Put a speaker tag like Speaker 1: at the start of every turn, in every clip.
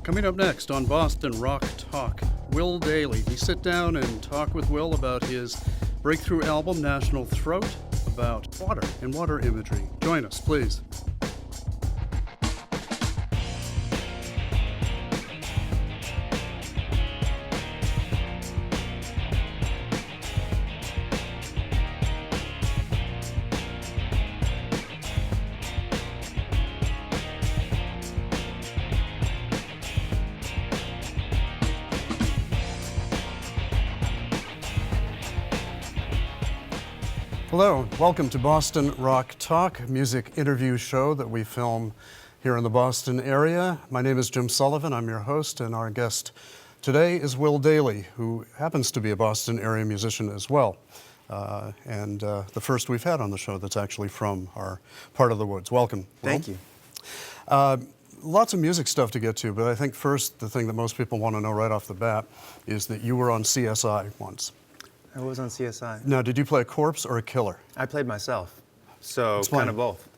Speaker 1: Coming up next on Boston Rock Talk, Will Dailey. We sit down and talk with Will about his breakthrough album, National Throat, about water and water imagery. Join us, please. Hello, welcome to Boston Rock Talk, music interview show that we film here in the Boston area. My name is Jim Sullivan, I'm your host, and our guest today is Will Dailey, who happens to be a Boston area musician as well. And the first we've had on the show that's actually from our part of the woods. Welcome, Will.
Speaker 2: Thank you.
Speaker 1: Lots of music stuff to get to, but I think first the thing that most people want to know right off the bat is that you were on CSI once.
Speaker 2: I was on CSI.
Speaker 1: Now, did you play a corpse or a killer?
Speaker 2: I played myself, so
Speaker 1: Explain.
Speaker 2: kind of both.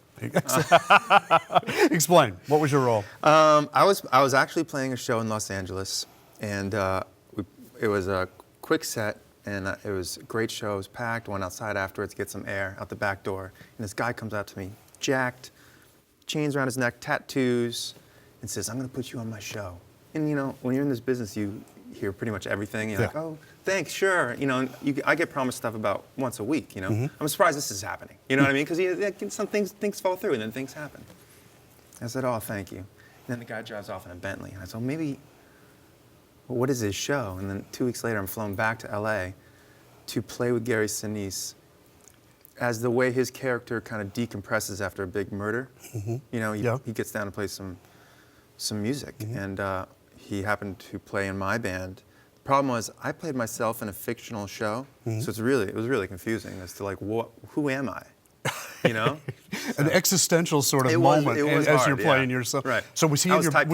Speaker 1: Explain. What was your role?
Speaker 2: I was actually playing a show in Los Angeles, and it was a quick set, and it was a great show. It was packed. Went outside afterwards to get some air out the back door, and this guy comes out to me, jacked, chains around his neck, tattoos, and says, "I'm going to put you on my show." And you know, when you're in this business, you hear pretty much everything. You're like, "Oh, thanks, sure." You know, I get promised stuff about once a week. You know, I'm surprised this is happening. You know what I mean? Because some things fall through, and then things happen. I said, "Oh, thank you." And then the guy drives off in a Bentley, and I said, "Maybe, well, what is his show?" And then 2 weeks later, I'm flown back to LA to play with Gary Sinise as the way his character kind of decompresses after a big murder. You know, he gets down to play some music, and he happened to play in my band. The problem was I played myself in a fictional show, so it was really confusing as to like who am I, you know?
Speaker 1: An existential sort of moment as
Speaker 2: hard,
Speaker 1: you're playing yourself.
Speaker 2: Right.
Speaker 1: So was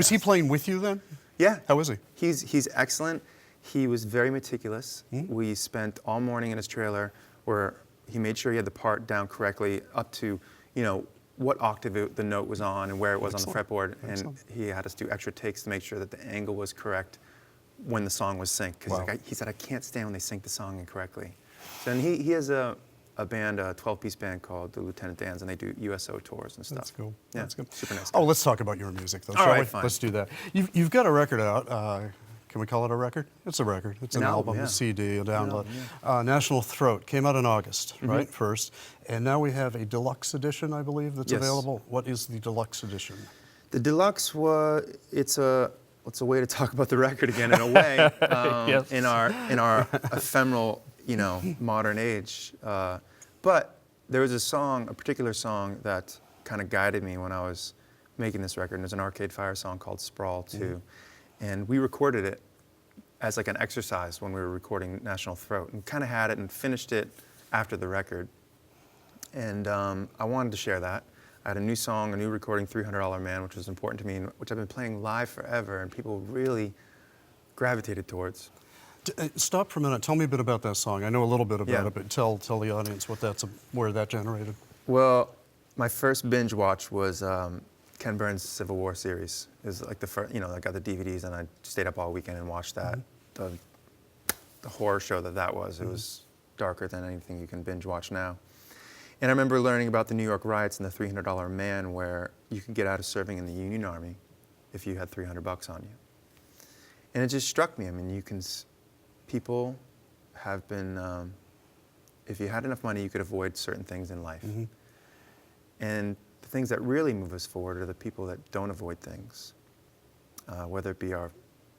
Speaker 1: he playing with you then?
Speaker 2: Yeah.
Speaker 1: How was he?
Speaker 2: He's excellent. He was very meticulous. We spent all morning in his trailer where he made sure he had the part down correctly up to, you know, what octave the note was on and where it was on the fretboard. And he had us do extra takes to make sure that the angle was correct when the song was synced. Because he said, I can't stand when they sync the song incorrectly. So, and he has a band, a 12-piece band called the Lieutenant Dans, and they do USO tours and stuff.
Speaker 1: That's cool.
Speaker 2: Yeah,
Speaker 1: That's good.
Speaker 2: Super nice.
Speaker 1: Oh, let's talk about your music, though.
Speaker 2: All
Speaker 1: shall
Speaker 2: right,
Speaker 1: we?
Speaker 2: fine.
Speaker 1: Let's do that. You've got a record out. Can we call it a record? It's a record. It's an album,
Speaker 2: yeah.
Speaker 1: a CD, a download.
Speaker 2: Album,
Speaker 1: National Throat came out in August, right? First. And now we have a deluxe edition, I believe, that's available. What is the deluxe edition?
Speaker 2: The deluxe it's a way to talk about the record again in a way, in our ephemeral, you know, modern age. But there was a particular song that kind of guided me when I was making this record. And there's an Arcade Fire song called Sprawl 2. And we recorded it as like an exercise when we were recording National Throat, and kind of had it and finished it after the record. And I wanted to share that. I had a new song, a new recording, $300 Man, which was important to me, and which I've been playing live forever, and people really gravitated towards.
Speaker 1: Stop for a minute. Tell me a bit about that song. I know a little bit about it, but tell the audience where that generated.
Speaker 2: Well, my first binge watch was Ken Burns' Civil War series. It was like the first, you know, I got the DVDs and I stayed up all weekend and watched that. The horror show that was. It was darker than anything you can binge watch now. And I remember learning about the New York riots and the $300 Man, where you could get out of serving in the Union Army if you had $300 on you. And it just struck me. I mean, people have been, if you had enough money, you could avoid certain things in life. And the things that really move us forward are the people that don't avoid things, whether it be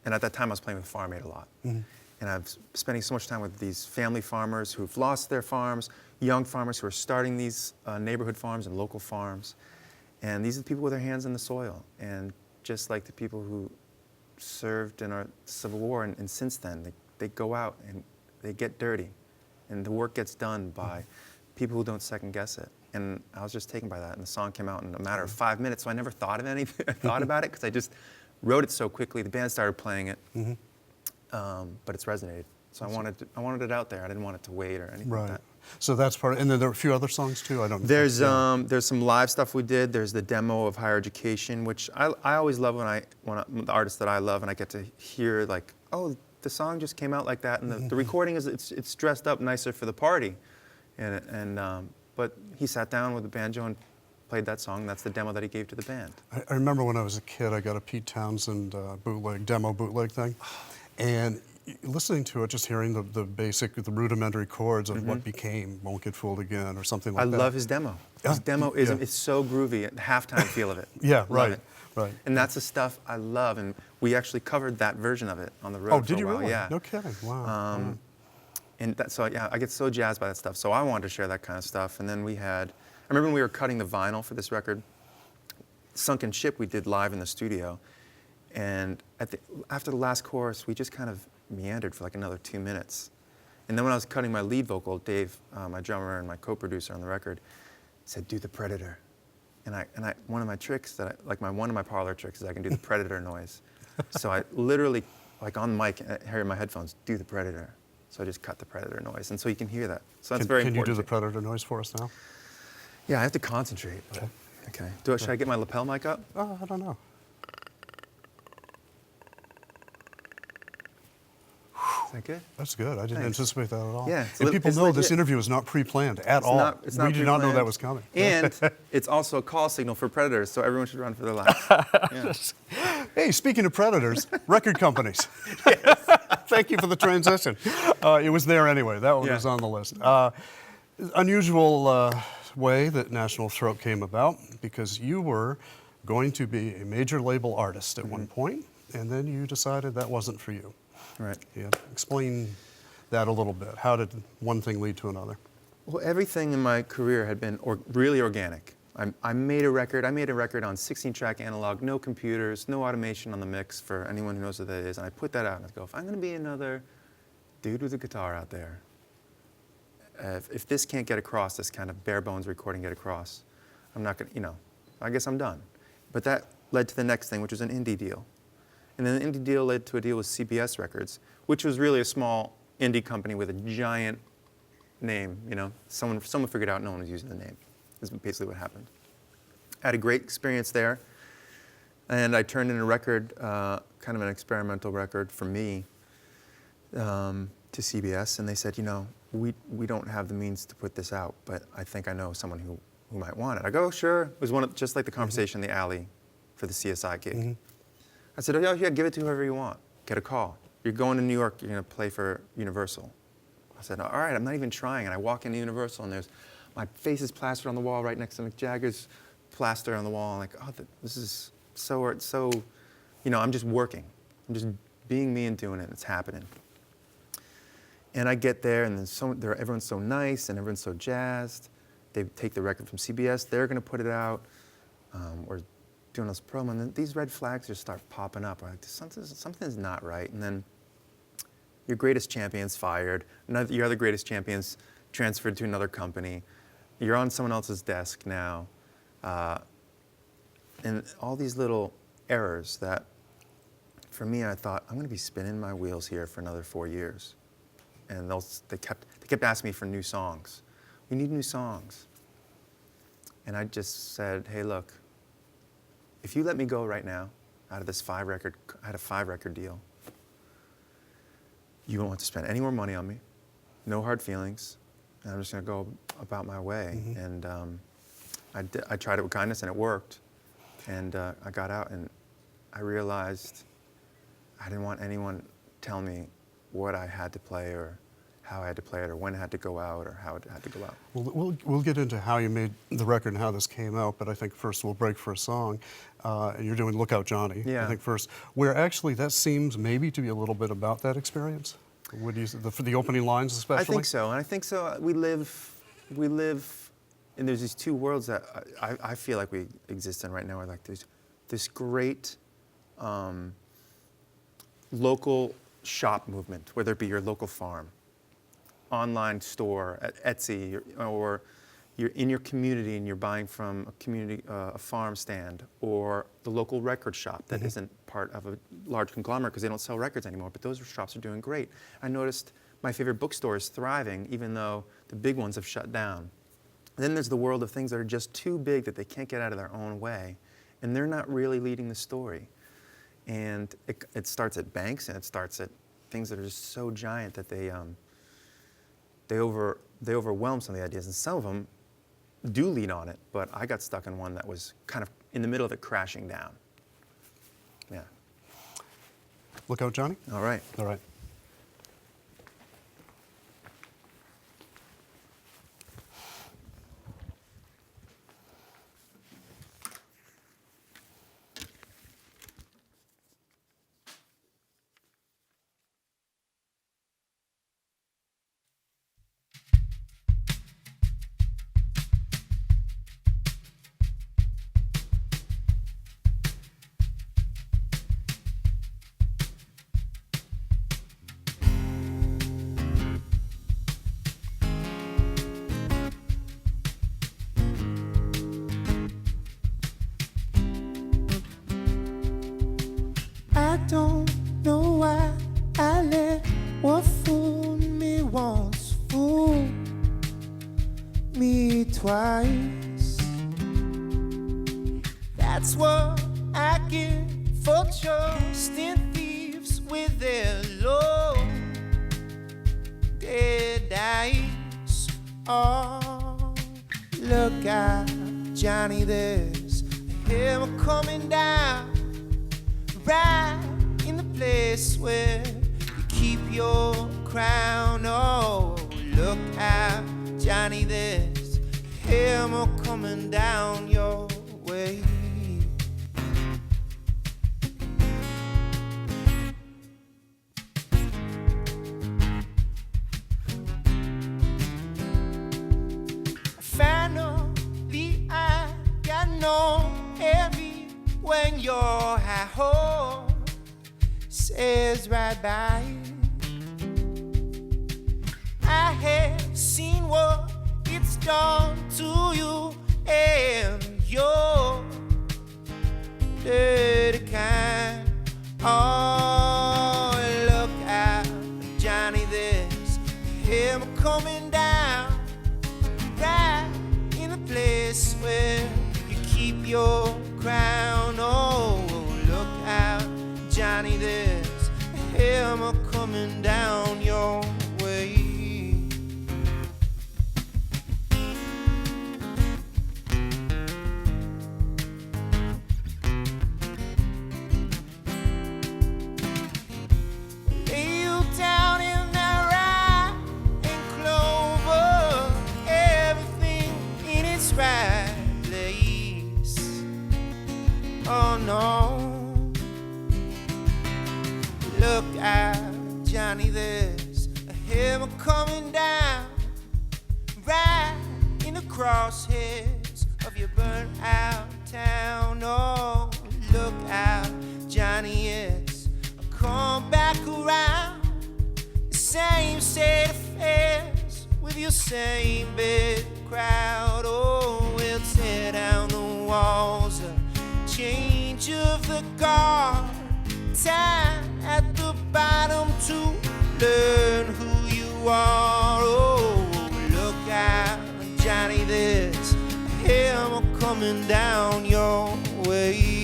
Speaker 2: and at that time I was playing with Farm Aid a lot. And I'm spending so much time with these family farmers who've lost their farms, young farmers who are starting these neighborhood farms and local farms. And these are the people with their hands in the soil. And just like the people who served in our Civil War, and since then, they go out and they get dirty. And the work gets done by people who don't second guess it. And I was just taken by that. And the song came out in a matter of 5 minutes, so I never thought of anything. I thought about it because I just wrote it so quickly. The band started playing it, but it's resonated. So I wanted it out there. I didn't want it to wait or anything like
Speaker 1: Right.
Speaker 2: that.
Speaker 1: So that's part, and then there are a few other songs too. I don't.
Speaker 2: There's
Speaker 1: yeah.
Speaker 2: there's some live stuff we did. There's the demo of Higher Education, which I always love when the artists that I love and I get to hear like, oh, the song just came out like that, and the recording is it's dressed up nicer for the party, but he sat down with the banjo and played that song. That's the demo that he gave to the band.
Speaker 1: I remember when I was a kid, I got a Pete Townsend demo bootleg thing, and listening to it, just hearing the basic, the rudimentary chords of what became "Won't Get Fooled Again" or something like that.
Speaker 2: I love his demo. His demo is it's so groovy. The halftime feel of it.
Speaker 1: Yeah,
Speaker 2: Love
Speaker 1: right,
Speaker 2: it.
Speaker 1: right.
Speaker 2: And that's the stuff I love. And we actually covered that version of it on the road.
Speaker 1: Oh,
Speaker 2: for
Speaker 1: did
Speaker 2: a
Speaker 1: you
Speaker 2: while.
Speaker 1: really?
Speaker 2: Yeah.
Speaker 1: No kidding. Wow. Wow.
Speaker 2: And so yeah, I get so jazzed by that stuff. So I wanted to share that kind of stuff. And then I remember when we were cutting the vinyl for this record, Sunken Ship we did live in the studio. And after the last chorus, we just kind of meandered for like another 2 minutes. And then when I was cutting my lead vocal, Dave, my drummer and my co-producer on the record, said, "Do the Predator." And one of my tricks one of my parlor tricks is I can do the Predator noise. So I literally, like on mic, here in my headphones, do the Predator. So I just cut the Predator noise, and so you can hear that. So that's very important.
Speaker 1: Can you do the Predator noise for us now?
Speaker 2: Yeah, I have to concentrate.
Speaker 1: Okay.
Speaker 2: Okay. Should I get my lapel mic up?
Speaker 1: Oh, I don't know.
Speaker 2: Is that good?
Speaker 1: That's good. I didn't
Speaker 2: Thanks.
Speaker 1: anticipate that at all.
Speaker 2: Yeah,
Speaker 1: And people
Speaker 2: it's
Speaker 1: know this
Speaker 2: legit.
Speaker 1: interview is not pre-planned at all.
Speaker 2: It's
Speaker 1: We
Speaker 2: not
Speaker 1: did not know that
Speaker 2: pre-planned.
Speaker 1: was coming.
Speaker 2: And it's also a call signal for predators, so everyone should run for their lives. Yeah.
Speaker 1: Hey, speaking of predators, record companies. Thank you for the transition. It was there anyway. That one was on the list. Unusual way that National Throat came about, because you were going to be a major label artist at one point, and then you decided that wasn't for you.
Speaker 2: Right.
Speaker 1: Yeah. Explain that a little bit. How did one thing lead to another?
Speaker 2: Well, everything in my career had been really organic. I made a record on 16-track analog, no computers, no automation on the mix for anyone who knows what that is. And I put that out and I go, if I'm going to be another dude with a guitar out there, if this can't get across, this kind of bare bones recording get across, I'm not going to, I guess I'm done. But that led to the next thing, which was an indie deal. And then the indie deal led to a deal with CBS Records, which was really a small indie company with a giant name. Someone figured out no one was using the name. Is basically what happened. I had a great experience there, and I turned in a record, kind of an experimental record for me, to CBS, and they said, we don't have the means to put this out, but I think I know someone who might want it. I go, sure. It was just like the conversation in the alley for the CSI gig. I said, oh yeah, give it to whoever you want. Get a call. You're going to New York, you're going to play for Universal. I said, all right, I'm not even trying. And I walk into Universal, and my face is plastered on the wall right next to Mick Jagger's plaster on the wall. I'm like, oh, this is so, I'm just working. I'm just being me and doing it. It's happening. And I get there, and then everyone's so nice, and everyone's so jazzed. They take the record from CBS. They're going to put it out. We're doing this promo, and then these red flags just start popping up. I'm like, something's not right. And then your greatest champion's fired. Your other greatest champion's transferred to another company. You're on someone else's desk now. And all these little errors that, for me, I thought, I'm going to be spinning my wheels here for another 4 years. And they kept asking me for new songs. We need new songs. And I just said, hey, look, if you let me go right now out of this I had a 5-record deal, you won't have to spend any more money on me, no hard feelings, and I'm just going to go about my way. And I tried it with kindness, and it worked. And I got out, and I realized I didn't want anyone telling me what I had to play or how I had to play it or when it had to go out or how it had to go out.
Speaker 1: Well, we'll get into how you made the record and how this came out, but I think first we'll break for a song. And you're doing Lookout Johnny,
Speaker 2: Yeah.
Speaker 1: I think first, where actually that seems maybe to be a little bit about that experience. What do you, for the opening lines especially?
Speaker 2: I think so, and I think so. We live, and there's these two worlds that I feel like we exist in right now. Where like there's this great local shop movement, whether it be your local farm, online store at Etsy, or you're in your community and you're buying from a community, a farm stand, or the local record shop that isn't part of a large conglomerate because they don't sell records anymore, but those shops are doing great. I noticed my favorite bookstore is thriving, even though the big ones have shut down. And then there's the world of things that are just too big that they can't get out of their own way, and they're not really leading the story. And it starts at banks, and it starts at things that are just so giant that they overwhelm some of the ideas, and some of them do lean on it, but I got stuck in one that was kind of in the middle of it crashing down. Yeah.
Speaker 1: Look out, Johnny.
Speaker 2: All right.
Speaker 1: All right.
Speaker 3: I don't know why I let what fooled me once fool me twice. That's what I get for trusting thieves with their loaded dice. Oh, look out, Johnny, there's a hammer coming down right in the place where you keep your crown. Oh, look out, Johnny, there's a hammer coming down your way. Finally, I got no heavy when your high horse says right by. I have seen what it's done to you and your dirty kind. Oh, look out, Johnny, there's him coming down right in the place where you keep your crown. Oh, look out, Johnny, there's a hammer coming down your way. Lay you down in that rye and clover, everything in its right place. Oh no, look out, Johnny, there's a hammer coming down right in the crosshairs of your burnt out town. Oh, look out, Johnny, it's come back around. The same state of affairs with your same big crowd. Oh, we'll tear down the walls, a change of the guard, time at the bottom to learn who you are. Oh, look out, Johnny, there's a hammer coming down your way.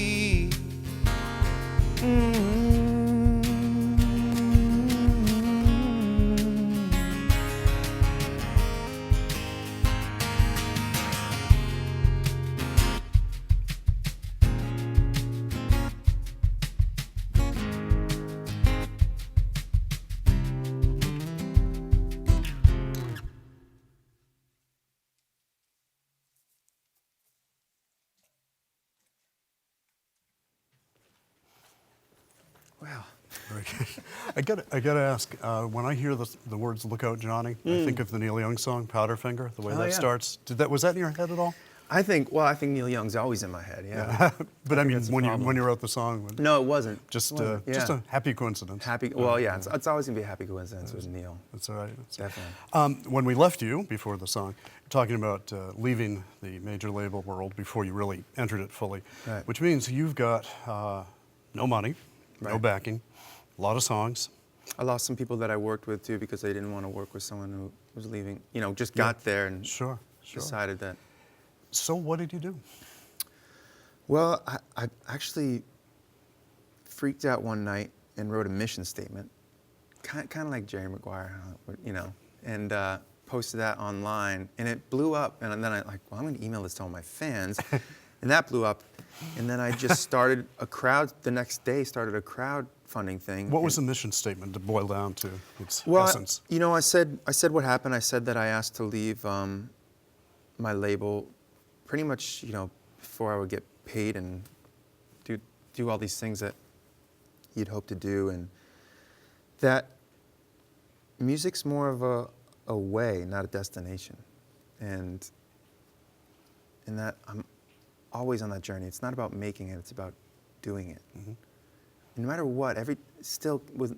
Speaker 2: Wow.
Speaker 1: Very good. I gotta ask, when I hear the words "Look Out, Johnny," I think of the Neil Young song "Powderfinger." The way
Speaker 2: Oh,
Speaker 1: that
Speaker 2: yeah.
Speaker 1: starts. Was that in your head at all?
Speaker 2: I think Neil Young's always in my head. Yeah.
Speaker 1: But I mean,
Speaker 2: that's a
Speaker 1: when
Speaker 2: problem.
Speaker 1: you wrote the song,
Speaker 2: No, it wasn't.
Speaker 1: just
Speaker 2: Yeah.
Speaker 1: a happy coincidence.
Speaker 2: Happy. Well, yeah. It's always gonna be a happy coincidence with Neil.
Speaker 1: That's all right.
Speaker 2: Definitely.
Speaker 1: When we left you before the song, talking about leaving the major label world before you really entered it fully,
Speaker 2: Right.
Speaker 1: which means you've got no money, no
Speaker 2: Right.
Speaker 1: backing, a lot of songs.
Speaker 2: I lost some people that I worked with too because they didn't want to work with someone who was leaving. You know, just got there and
Speaker 1: Sure.
Speaker 2: decided that.
Speaker 1: So what did you do?
Speaker 2: Well, I actually freaked out one night and wrote a mission statement, kind of like Jerry Maguire, you know, and posted that online, and it blew up. And then I'm going to email this to all my fans, and that blew up. And then I just started the next day, started a crowdfunding thing.
Speaker 1: What was the mission statement to boil down to its
Speaker 2: Well,
Speaker 1: essence?
Speaker 2: you know, I said what happened. I said that I asked to leave my label pretty much, you know, before I would get paid and do all these things that you'd hope to do, and that music's more of a way, not a destination, and that I'm always on that journey. It's not about making it; it's about doing it.
Speaker 1: Mm-hmm.
Speaker 2: And no matter what,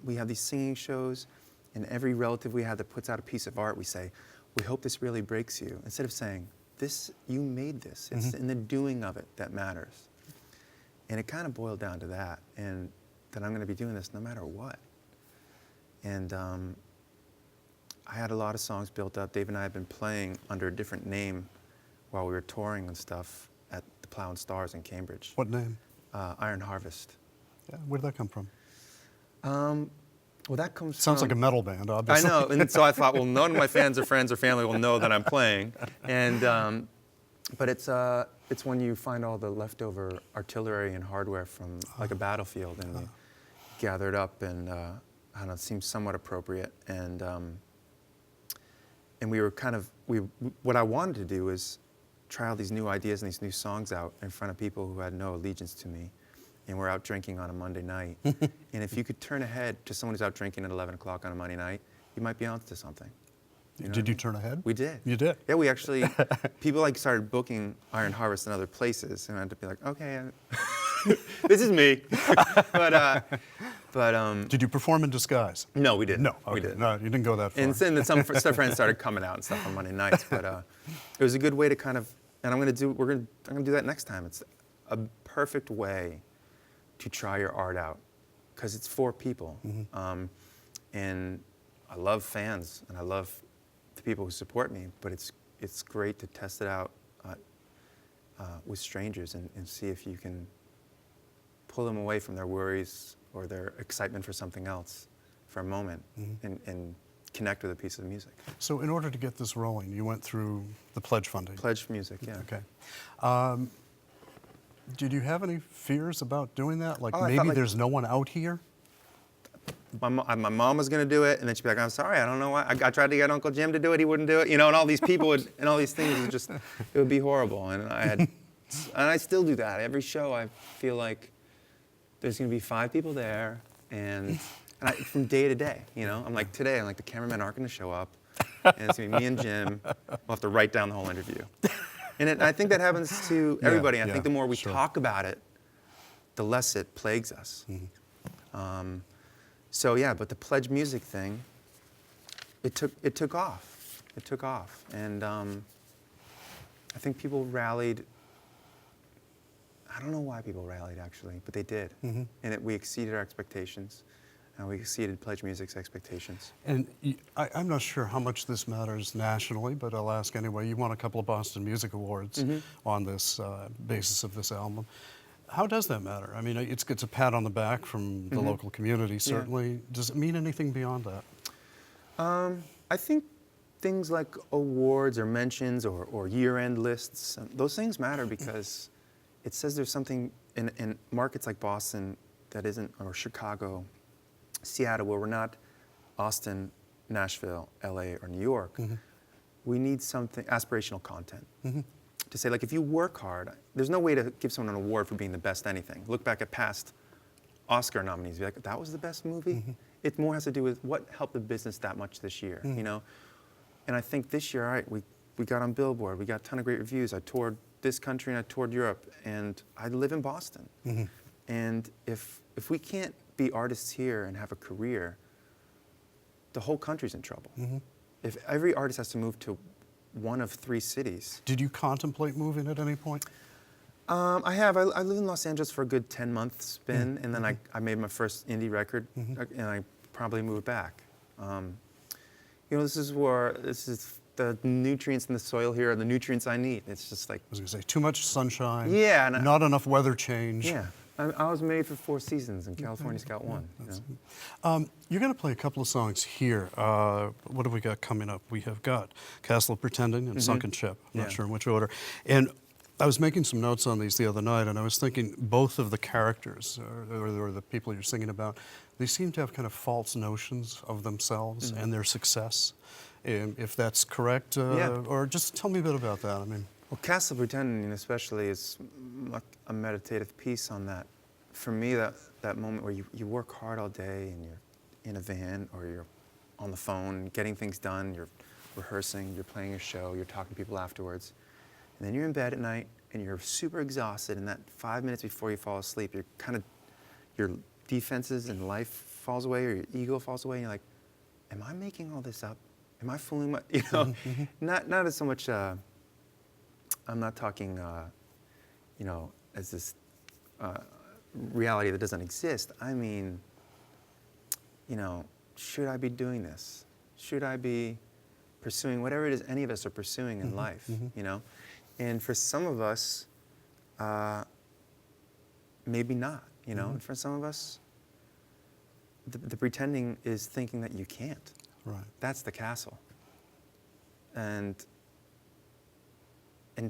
Speaker 2: we have these singing shows, and every relative we have that puts out a piece of art, we say, "We hope this really breaks you," instead of saying, you made this. It's in the doing of it that matters. And it kind of boiled down to that, and that I'm going to be doing this no matter what. And I had a lot of songs built up. Dave and I had been playing under a different name while we were touring and stuff at the Plough and Stars in Cambridge.
Speaker 1: What name?
Speaker 2: Iron Harvest.
Speaker 1: Yeah, where did that come from?
Speaker 2: Well, that comes
Speaker 1: Sounds
Speaker 2: from...
Speaker 1: like a metal band,
Speaker 2: I
Speaker 1: obviously.
Speaker 2: know, and so I thought, well, none of my fans or friends or family will know that I'm playing. And, but it's when you find all the leftover artillery and hardware from like a battlefield, and you gather it up, and I don't know, it seems somewhat appropriate. And we were what I wanted to do was try all these new ideas and these new songs out in front of people who had no allegiance to me. And we're out drinking on a Monday night. And if you could turn ahead to someone who's out drinking at 11 o'clock on a Monday night, you might be onto something. You know
Speaker 1: Did you turn ahead?
Speaker 2: We did.
Speaker 1: You did?
Speaker 2: Yeah, we actually, people started booking Iron Harvest in other places, and I had to be like, okay, this is me. but
Speaker 1: Did you perform in disguise?
Speaker 2: no, we didn't.
Speaker 1: No,
Speaker 2: we
Speaker 1: okay.
Speaker 2: didn't.
Speaker 1: No, you didn't go that far.
Speaker 2: And then some friends started coming out and stuff on Monday nights, but it was a good way to kind of, and I'm gonna do that next time. It's a perfect way to try your art out, because it's for people.
Speaker 1: Mm-hmm.
Speaker 2: And I love fans, and I love the people who support me, but it's great to test it out with strangers and see if you can pull them away from their worries or their excitement for something else for a moment, and connect with a piece of music.
Speaker 1: So in order to get this rolling, you went through the pledge funding.
Speaker 2: Pledge music, yeah.
Speaker 1: Okay. Did you have any fears about doing that? Like
Speaker 2: Oh, I
Speaker 1: maybe
Speaker 2: thought,
Speaker 1: there's no one out here?
Speaker 2: My mom was going to do it, and then she'd be like, I'm sorry, I don't know why. I tried to get Uncle Jim to do it, he wouldn't do it. You know, and all these people would, and all these things, it would be horrible. And and I still do that. Every show, I feel like there's going to be 5 people there, and from day to day, you know. I'm like, today, the cameramen aren't going to show up, and it's going to be me and Jim. We'll have to write down the whole interview. And I think that happens to everybody. I think the more we talk about it, the less it plagues us. So yeah, but the pledge music thing, it took off. It took off, and I think people rallied. I don't know why people rallied actually, but they did, and we exceeded our expectations, and we exceeded pledge music's expectations.
Speaker 1: And I'm not sure how much this matters nationally, but I'll ask anyway. You won a couple of Boston Music Awards on this basis of this album. How does that matter? I mean, it's a pat on the back from the local community, certainly. Yeah. Does it mean anything beyond that?
Speaker 2: I think things like awards or mentions or year-end lists, those things matter because it says there's something in markets like Boston that isn't, or Chicago, Seattle, where we're not Austin, Nashville, LA, or New York. We need something, aspirational content. To say, like, if you work hard, there's no way to give someone an award for being the best anything. Look back at past Oscar nominees, be like, that was the best movie? It more has to do with what helped the business that much this year, you know? And I think this year, all right, we got on Billboard, we got a ton of great reviews. I toured this country and I toured Europe, and I live in Boston. And if we can't be artists here and have a career, the whole country's in trouble. If every artist has to move to one of 3 cities.
Speaker 1: Did you contemplate moving at any point?
Speaker 2: I have. I lived in Los Angeles for a good 10 months spin, and then I made my first indie record, and I probably moved back. You know, this is the nutrients in the soil here are the nutrients I need. It's just like,
Speaker 1: I was going to say, too much sunshine,
Speaker 2: yeah, and
Speaker 1: not enough weather change.
Speaker 2: yeah. I was made for 4 seasons, and California's got 1. You know?
Speaker 1: You're going to play a couple of songs here. What have we got coming up? We have got Castle of Pretending and Sunken Ship. I'm not sure in which order. And I was making some notes on these the other night, and I was thinking both of the characters, or the people you're singing about, they seem to have kind of false notions of themselves and their success. If that's correct, or just tell me a bit about that. I mean,
Speaker 2: Well, Castle of Pretending especially is like a meditative piece on that. For me, that moment where you work hard all day and you're in a van or you're on the phone getting things done, you're rehearsing, you're playing a show, you're talking to people afterwards, and then you're in bed at night and you're super exhausted, and that 5 minutes before you fall asleep, you're kind of, your defenses in life falls away or your ego falls away, and you're like, am I making all this up? Am I fooling my, you know, not as so much, I'm not talking, you know, as this reality that doesn't exist. I mean, you know, should I be doing this? Should I be pursuing whatever it is any of us are pursuing in life, you know? And for some of us, maybe not, you know? And for some of us, the pretending is thinking that you can't.
Speaker 1: right.
Speaker 2: That's the castle. And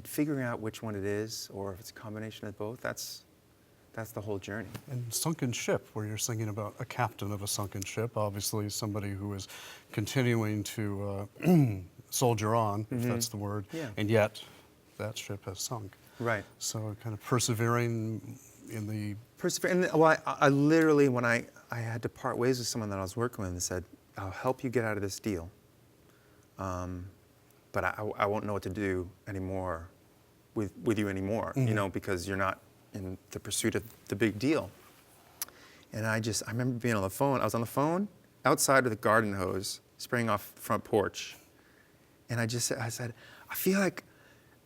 Speaker 2: figuring out which one it is, or if it's a combination of both, that's the whole journey.
Speaker 1: And Sunken Ship, where you're singing about a captain of a sunken ship, obviously somebody who is continuing to soldier on, if that's the word, and yet that ship has sunk.
Speaker 2: Right.
Speaker 1: So kind of persevering in the...
Speaker 2: Well, I literally, when I had to part ways with someone that I was working with, and said, I'll help you get out of this deal, but I won't know what to do anymore with you anymore, you know, because you're not in the pursuit of the big deal. And I remember being on the phone. I was on the phone outside with a garden hose, spraying off the front porch. And I said, I feel like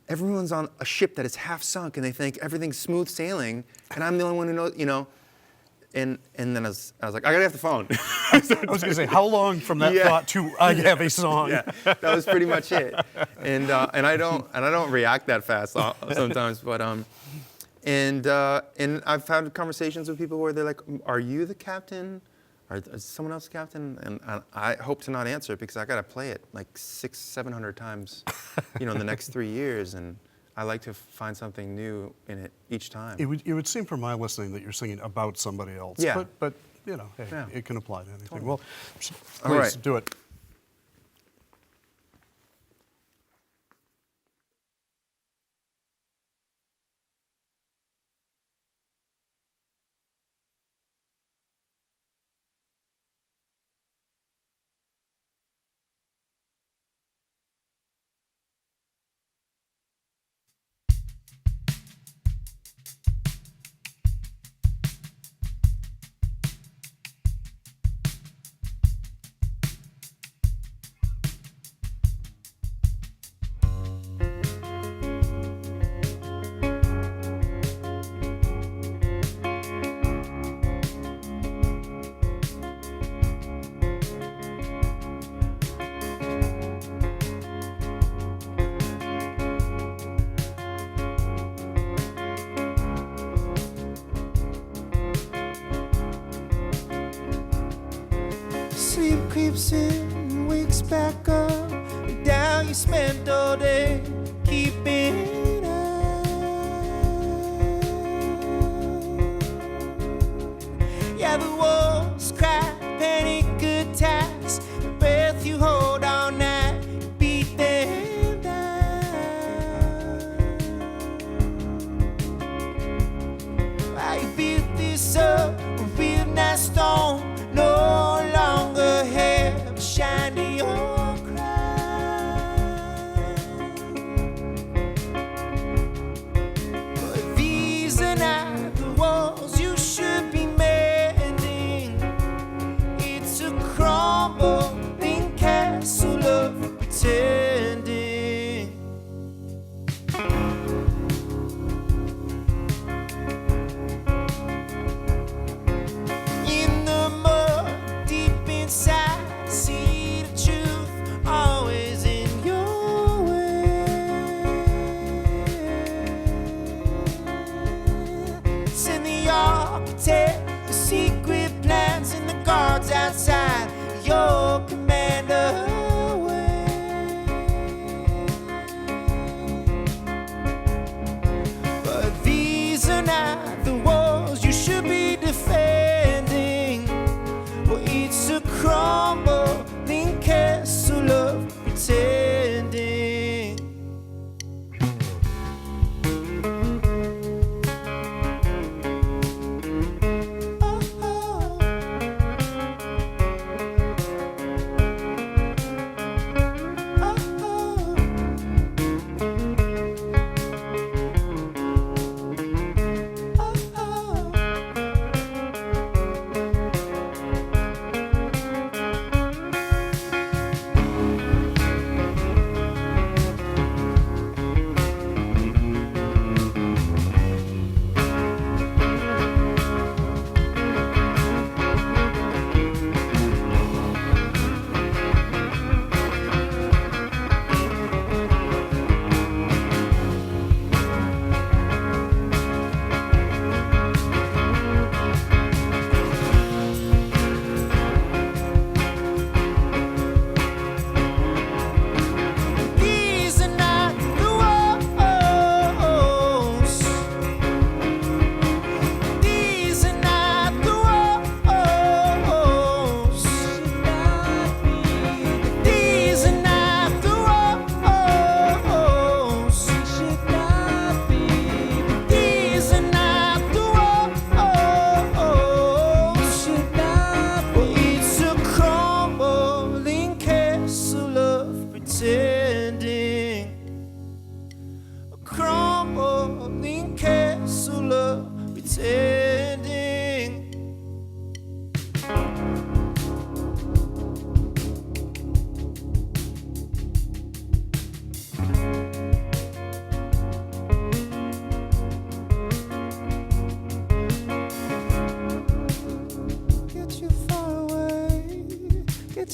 Speaker 2: everyone's on a ship that is half sunk and they think everything's smooth sailing, and I'm the only one who knows, you know. And then I was like, I gotta have the phone.
Speaker 1: I was going to say, how long from that thought to I have a song?
Speaker 2: Yeah, that was pretty much it. And I don't react that fast sometimes, but and I've had conversations with people where they're like, are you the captain? Or is someone else the captain? And I hope to not answer, because I gotta play it like 600-700 times, you know, in the next 3 years, and I like to find something new in it each time.
Speaker 1: It would seem from my listening that you're singing about somebody else.
Speaker 2: Yeah.
Speaker 1: But you know, hey,
Speaker 2: Yeah.
Speaker 1: it can apply to anything.
Speaker 2: Totally.
Speaker 1: Well,
Speaker 2: All
Speaker 1: please
Speaker 2: right.
Speaker 1: do it.
Speaker 3: Sleep creeps in, wakes back up. Down you spent all day keeping up. Yeah, the walls crack, panic attacks. The breath you hold on night, beat them down. Why you built this up, a real nice stone. No longer have a shine to your crown.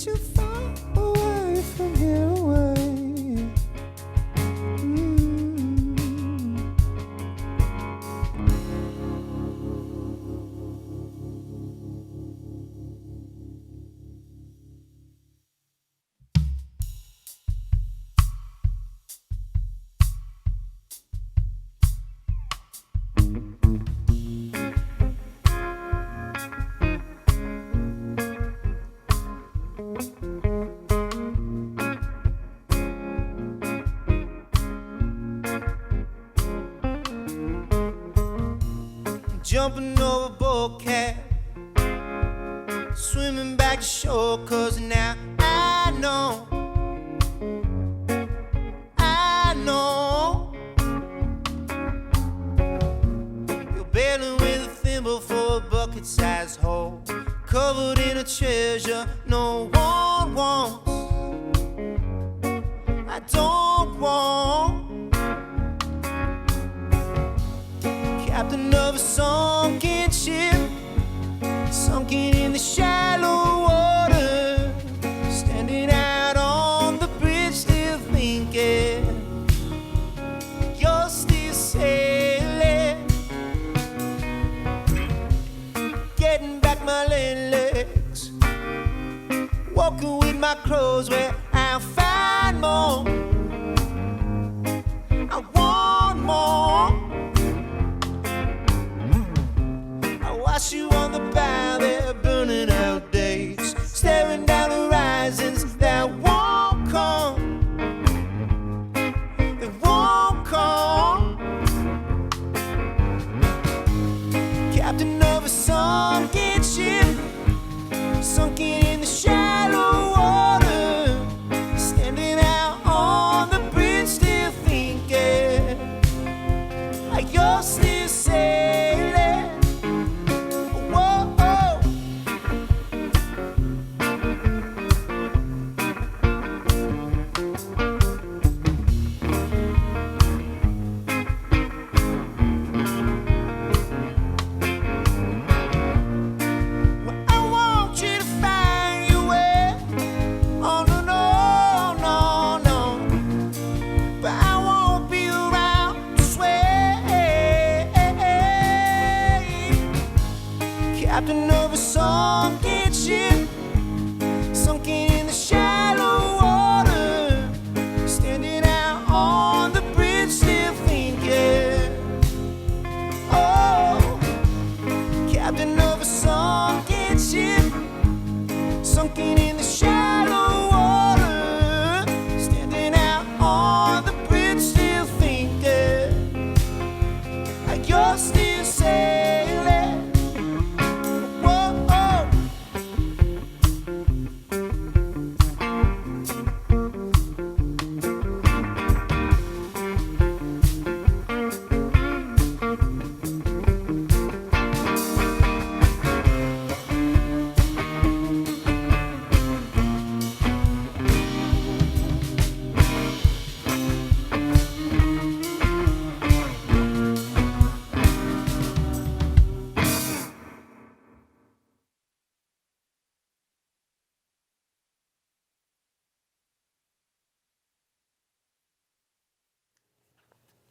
Speaker 3: too far away from here away. Jumping overboard, cat, swimming back to shore, 'cause now I know you're bailing with a thimble for a bucket-sized hole, covered in a treasure no one wants. I don't want. Captain of a sunken ship, sunken in the shallow water, standing out on the bridge, still thinking you're still sailing. Getting back my legs, walking with my clothes where I'll find more. I want more. Watch you on the bow there, burning out days, staring down horizons that won't come. They won't come. Captain of a sunken ship, sunken in the shallow water, standing out on the bridge, still thinking like you're still sailing. Captain of a sunken ship, sunken in the shallow water, standing out on the bridge, still thinking. Oh, captain of a sunken ship, sunken in the shallow water, standing out on the bridge, still thinking like you're still sailing.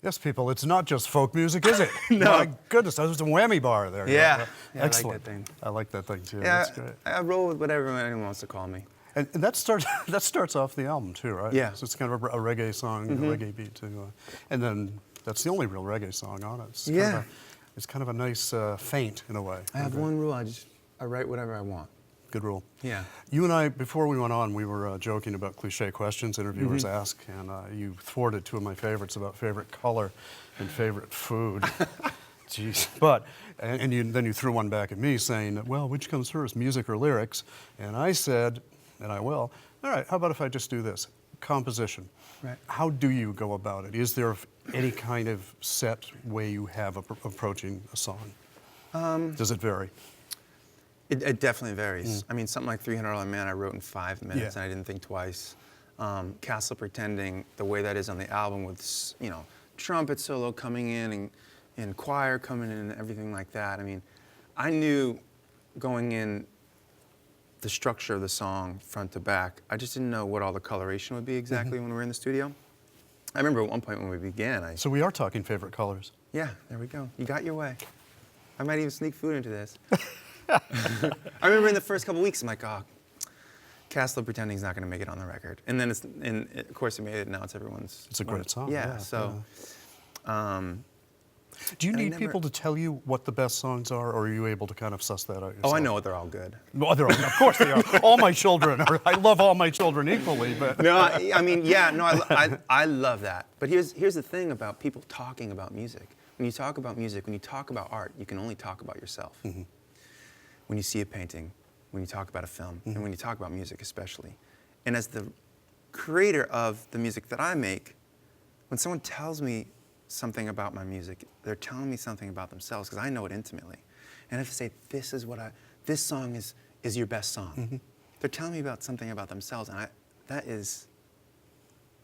Speaker 1: Yes, people, it's not just folk music, is it?
Speaker 2: No.
Speaker 1: My goodness, that was a whammy bar there.
Speaker 2: Yeah. Yeah,
Speaker 1: Excellent.
Speaker 2: I like that thing.
Speaker 1: I like that thing too.
Speaker 2: Yeah,
Speaker 1: That's great.
Speaker 2: I roll with whatever anyone wants to call me.
Speaker 1: And that starts off the album too, right?
Speaker 2: Yeah.
Speaker 1: So it's kind of a reggae song, a reggae beat too. And then that's the only real reggae song on it. It's kind of a nice feint in a way.
Speaker 2: I have one rule, I write whatever I want.
Speaker 1: Good rule.
Speaker 2: Yeah.
Speaker 1: You and I, before we went on, we were joking about cliche questions interviewers ask, and you thwarted two of my favorites about favorite color and favorite food. Jeez. But, then you threw one back at me saying, well, which comes first, music or lyrics? And I said, and I will, all right, how about if I just do this? Composition.
Speaker 2: Right.
Speaker 1: How do you go about it? Is there any kind of set way you have approaching a song? Does it vary?
Speaker 2: It definitely varies. I mean, something like $300 Man I wrote in 5 minutes, and I didn't think twice. Castle Pretending, the way that is on the album with, you know, trumpet solo coming in and choir coming in and everything like that. I mean, I knew going in the structure of the song front to back. I just didn't know what all the coloration would be exactly when we were in the studio. I remember at one point when we began,
Speaker 1: So we are talking favorite colors.
Speaker 2: yeah, there we go. You got your way. I might even sneak food into this. I remember in the first couple weeks, I'm like, oh, Castle pretending he's not going to make it on the record. And then of course it made it, now it's everyone's.
Speaker 1: It's a great song.
Speaker 2: Yeah, so.
Speaker 1: Do you need people to tell you what the best songs are, or are you able to kind of suss that out yourself?
Speaker 2: Oh, I know they're all good.
Speaker 1: Well, of course they are. All my children are. I love all my children equally, but.
Speaker 2: No, I mean, yeah, no, I love that. But here's the thing about people talking about music. When you talk about music, when you talk about art, you can only talk about yourself. When you see a painting, when you talk about a film, and when you talk about music especially. And as the creator of the music that I make, when someone tells me something about my music, they're telling me something about themselves, because I know it intimately. And if they say, this song is your best song, they're telling me about something about themselves, and that is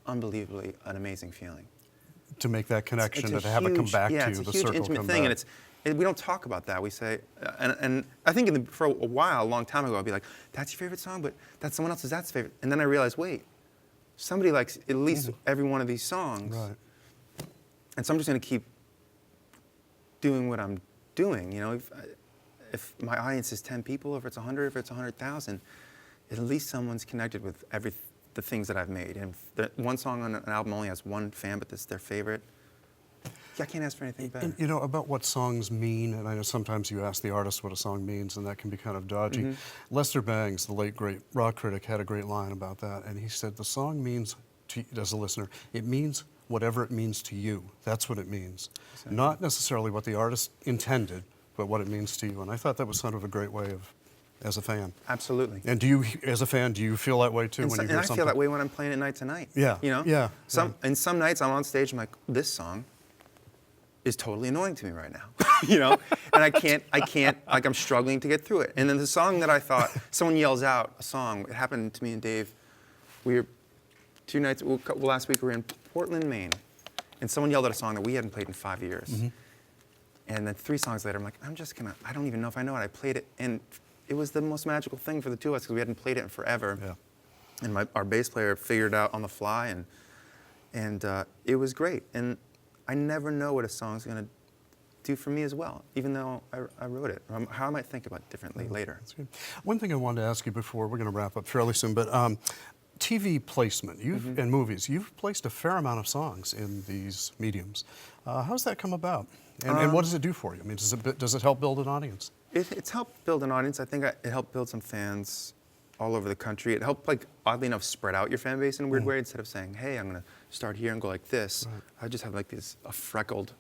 Speaker 2: unbelievably an amazing feeling.
Speaker 1: To make that connection and to have it come back to you, the circle come back.
Speaker 2: Yeah, it's a huge intimate thing, and we don't talk about that. We say, and I think for a while, a long time ago, I'd be like, that's your favorite song, but that's someone else's, that's favorite. And then I realized, wait, somebody likes at least every one of these songs.
Speaker 1: Right.
Speaker 2: And so I'm just going to keep doing what I'm doing. You know, if my audience is 10 people, if it's 100, if it's 100,000, at least someone's connected with the things that I've made. And if one song on an album only has one fan, but it's their favorite, yeah, I can't ask for anything better.
Speaker 1: And, you know, about what songs mean, and I know sometimes you ask the artist what a song means, and that can be kind of dodgy. Lester Bangs, the late great rock critic, had a great line about that, and he said, the song means, as a listener, it means whatever it means to you. That's what it means. Exactly. Not necessarily what the artist intended, but what it means to you. And I thought that was sort of a great way of, as a fan.
Speaker 2: Absolutely.
Speaker 1: And do you, as a fan, do you feel that way too when you hear something?
Speaker 2: And I feel that way when I'm playing it night to night.
Speaker 1: Yeah.
Speaker 2: You know?
Speaker 1: Yeah.
Speaker 2: And some nights I'm on stage, I'm like, this song is totally annoying to me right now. You know? And I can't, like I'm struggling to get through it. And then the song that I thought, someone yells out a song, it happened to me and Dave. We were last week we were in Portland, Maine, and someone yelled at a song that we hadn't played in 5 years. And then 3 songs later, I'm like, I don't even know if I know it. I played it, and it was the most magical thing for the two of us, because we hadn't played it in forever.
Speaker 1: Yeah.
Speaker 2: And our bass player figured it out on the fly, and it was great. And I never know what a song's gonna do for me as well, even though I wrote it. How I might think about it differently later.
Speaker 1: That's good. One thing I wanted to ask you before, we're gonna wrap up fairly soon, but TV placement, and movies, you've placed a fair amount of songs in these mediums. How's that come about? And what does it do for you? I mean, does it help build an audience?
Speaker 2: It's helped build an audience. I think it helped build some fans all over the country. It helped, like, oddly enough, spread out your fan base in a weird way. Instead of saying, hey, I'm going to start here and go like this, I just have like a freckled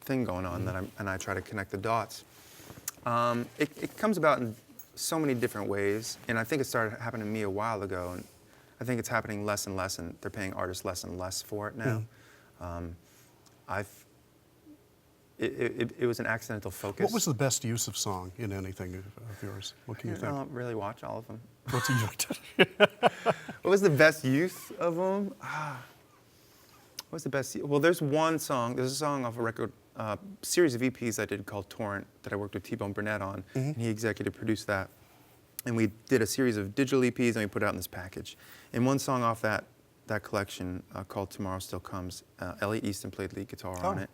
Speaker 2: thing going on and I try to connect the dots. It comes about in so many different ways, and I think it started happening to me a while ago, and I think it's happening less and less, and they're paying artists less and less for it now. It was an accidental focus.
Speaker 1: What was the best use of song in anything of yours? What can you think?
Speaker 2: I don't really watch all of them.
Speaker 1: What's
Speaker 2: What was the best use of them? What was the best? Well, there's one song. There's a song off a record, series of EPs I did called Torrent that I worked with T-Bone Burnett on, and he executive produced that. And we did a series of digital EPs, and we put it out in this package. And one song off that collection called Tomorrow Still Comes, Elliot Easton played lead guitar on it.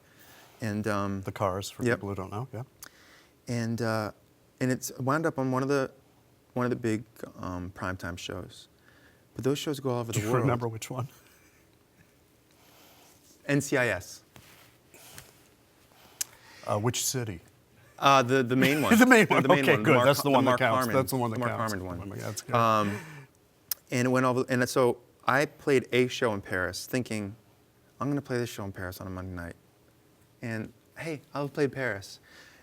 Speaker 2: And
Speaker 1: The Cars, for people who don't know, yeah.
Speaker 2: And it's wound up on one of the big primetime shows. But those shows go all over the world.
Speaker 1: Do you remember which one?
Speaker 2: NCIS.
Speaker 1: Which city?
Speaker 2: The main one.
Speaker 1: The main one.
Speaker 2: The main
Speaker 1: Okay,
Speaker 2: one.
Speaker 1: good.
Speaker 2: Mark,
Speaker 1: That's the one that
Speaker 2: Mark
Speaker 1: counts.
Speaker 2: Harmon,
Speaker 1: That's the one that
Speaker 2: Mark
Speaker 1: counts.
Speaker 2: Harmon one.
Speaker 1: That's good.
Speaker 2: And it went over. And so I played a show in Paris, thinking, I'm going to play this show in Paris on a Monday night. And hey, I'll play Paris.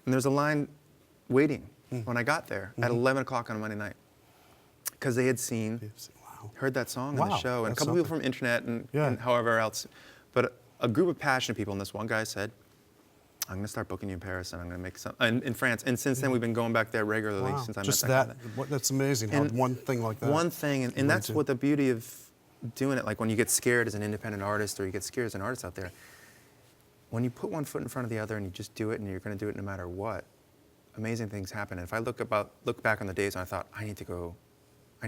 Speaker 2: And there's a line waiting when I got there at 11 o'clock on a Monday night, because they had heard that song on the show, and a couple people from internet and however else. But a group of passionate people, and this one guy said, I'm going to start booking you in Paris, and I'm going to make some in France. And since then, we've been going back there regularly since I met that guy.
Speaker 1: That's amazing. How one thing like that.
Speaker 2: One thing, and that's what the beauty of doing it. Like when you get scared as an independent artist, or you get scared as an artist out there, when you put one foot in front of the other and you just do it, and you're going to do it no matter what, amazing things happen. And if I look back on the days when I thought, I need to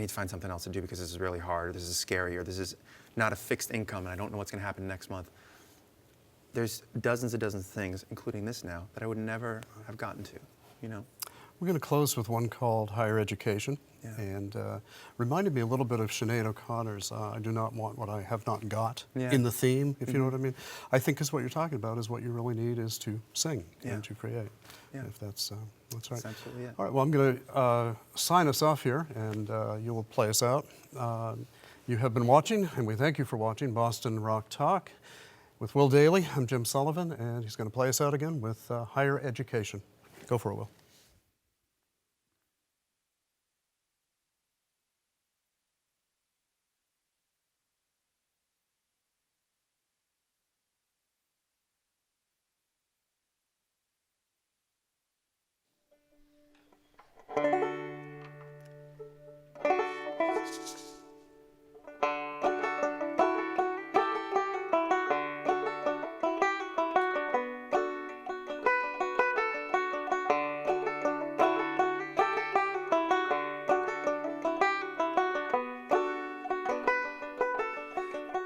Speaker 2: find something else to do because this is really hard, or this is scary, or this is not a fixed income and I don't know what's going to happen next month. There's dozens and dozens of things, including this now, that I would never have gotten to, you know.
Speaker 1: We're going to close with one called Higher Education.
Speaker 2: Yeah.
Speaker 1: And reminded me a little bit of Sinead O'Connor's I Do Not Want What I Have Not Got
Speaker 2: Yeah.
Speaker 1: in the theme, if you know what I mean. I think is what you're talking about is what you really need is to sing
Speaker 2: Yeah.
Speaker 1: and to create.
Speaker 2: Yeah.
Speaker 1: If that's right.
Speaker 2: That's absolutely it.
Speaker 1: All right, well, I'm going to sign us off here, and you will play us out. You have been watching, and we thank you for watching, Boston Rock Talk with Will Dailey. I'm Jim Sullivan, and he's going to play us out again with Higher Education. Go for it, Will.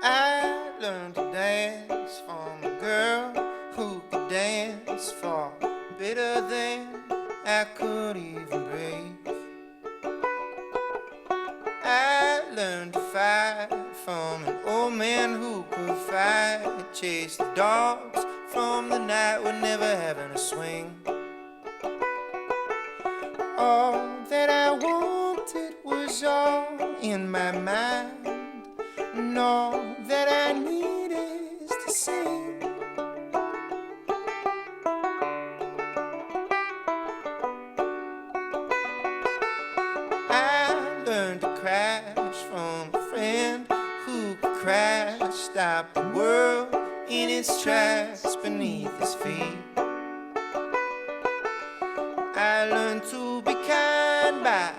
Speaker 3: I learned to dance from a girl who could dance far better than I could even breathe. I learned to fight from an old man who could fight, chase the dogs from the night we're never having a swing. All that I wanted was all in my mind, and all that I need is to sing. I learned to crash from a friend who could crash, stop the world in its tracks beneath his feet. I learned to be kind by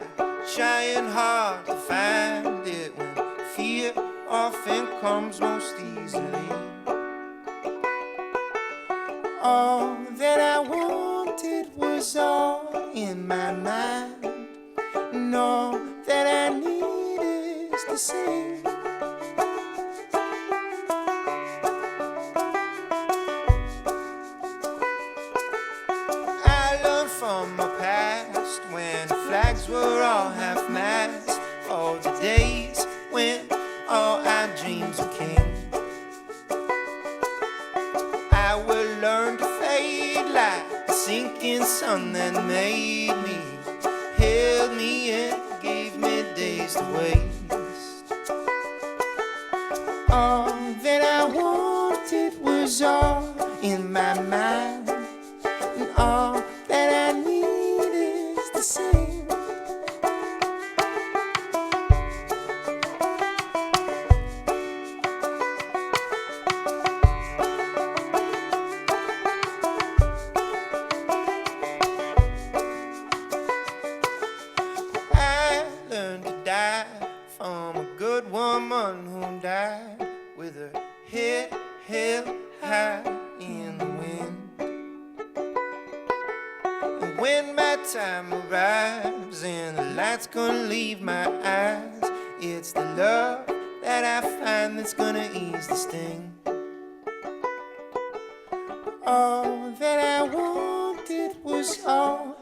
Speaker 3: trying hard to find it when fear often comes most easily. All that I wanted was all in my mind, and all that I need is to sing. I learned from my past when the flags were all half-mast, all the days when all our dreams were king. I will learn to fade like the sinking sun that made me, held me and gave me days to waste. All that I wanted was all in my mind, and all that I need is to sing. I learned to die from a good woman who died with her head held high in the wind. And when my time arrives and the light's gonna leave my eyes, it's the love that I find that's gonna ease the sting. All that I wanted was all